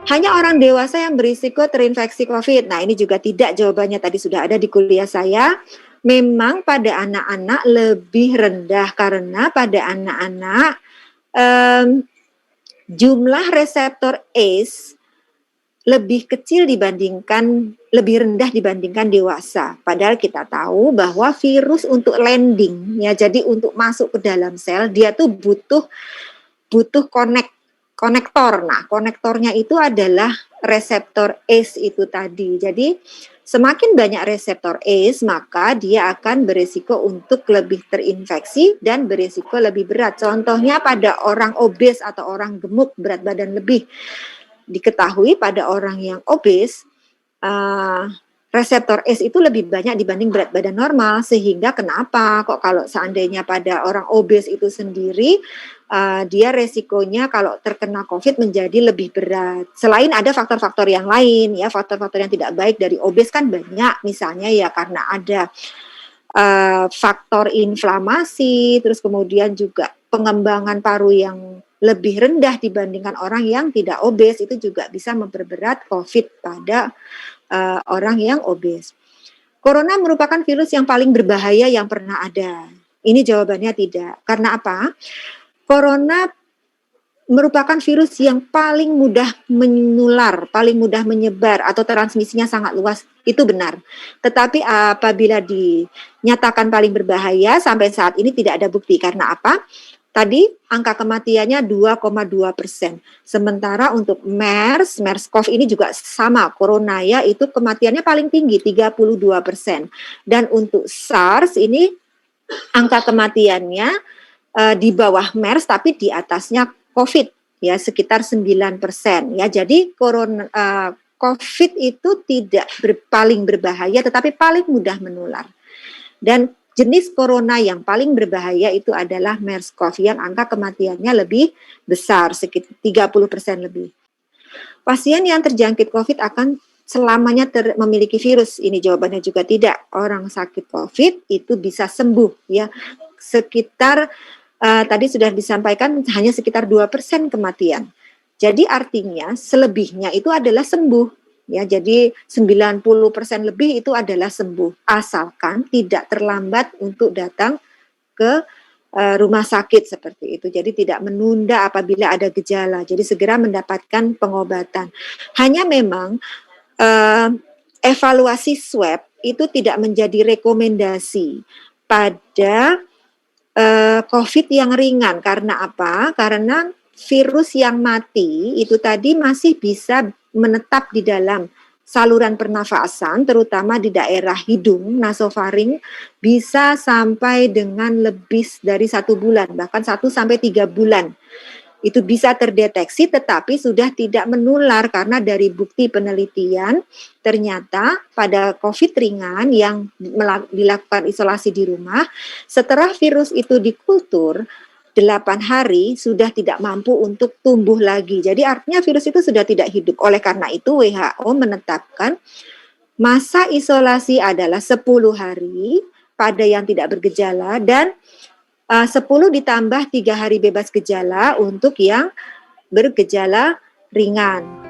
Hanya orang dewasa yang berisiko terinfeksi COVID. Nah, ini juga tidak, jawabannya tadi sudah ada di kuliah saya. Memang pada anak-anak lebih rendah karena pada anak-anak jumlah reseptor ACE lebih kecil lebih rendah dibandingkan dewasa. Padahal kita tahu bahwa virus untuk landing, ya, jadi untuk masuk ke dalam sel, dia tuh butuh konektor. Nah, konektornya itu adalah reseptor ACE itu tadi. Jadi semakin banyak reseptor ACE, maka dia akan berisiko untuk lebih terinfeksi dan berisiko lebih berat. Contohnya pada orang obes atau orang gemuk, berat badan lebih. Diketahui pada orang yang obes, reseptor ACE itu lebih banyak dibanding berat badan normal, sehingga kenapa kok kalau seandainya pada orang obes itu sendiri dia resikonya kalau terkena COVID menjadi lebih berat. Selain ada faktor-faktor yang lain, ya, faktor-faktor yang tidak baik dari obes kan banyak, misalnya ya karena ada faktor inflamasi, terus kemudian juga pengembangan paru yang lebih rendah dibandingkan orang yang tidak obes, itu juga bisa memperberat COVID pada orang yang obes. Corona merupakan virus yang paling berbahaya yang pernah ada. Ini jawabannya tidak. Karena apa? Corona merupakan virus yang paling mudah menular, paling mudah menyebar atau transmisinya sangat luas. Itu benar. Tetapi apabila dinyatakan paling berbahaya, sampai saat ini tidak ada bukti. Karena apa? Tadi angka kematiannya 2,2%. Sementara untuk MERS-CoV ini juga sama, corona ya, itu kematiannya paling tinggi 32%. Dan untuk SARS ini angka kematiannya di bawah MERS tapi di atasnya COVID, ya, sekitar 9%. Ya, jadi COVID itu tidak paling berbahaya tetapi paling mudah menular. Dan jenis corona yang paling berbahaya itu adalah MERS-CoV yang angka kematiannya lebih besar, sekitar 30% lebih. Pasien yang terjangkit COVID akan selamanya memiliki virus. Ini jawabannya juga tidak. Orang sakit COVID itu bisa sembuh, ya. Sekitar tadi sudah disampaikan hanya sekitar 2% kematian. Jadi artinya selebihnya itu adalah sembuh. Ya, jadi 90% lebih itu adalah sembuh, asalkan tidak terlambat untuk datang ke rumah sakit seperti itu. Jadi tidak menunda apabila ada gejala. Jadi segera mendapatkan pengobatan. Hanya memang evaluasi swab itu tidak menjadi rekomendasi pada COVID yang ringan. Karena apa? Karena virus yang mati itu tadi masih bisa menetap di dalam saluran pernafasan, terutama di daerah hidung, nasofaring, bisa sampai dengan lebih dari 1 bulan, bahkan 1-3 bulan. Itu bisa terdeteksi tetapi sudah tidak menular karena dari bukti penelitian ternyata pada COVID ringan yang dilakukan isolasi di rumah, setelah virus itu dikultur 8 hari sudah tidak mampu untuk tumbuh lagi. Jadi artinya virus itu sudah tidak hidup. Oleh karena itu WHO menetapkan masa isolasi adalah 10 hari pada yang tidak bergejala dan 10 ditambah 3 hari bebas gejala untuk yang bergejala ringan.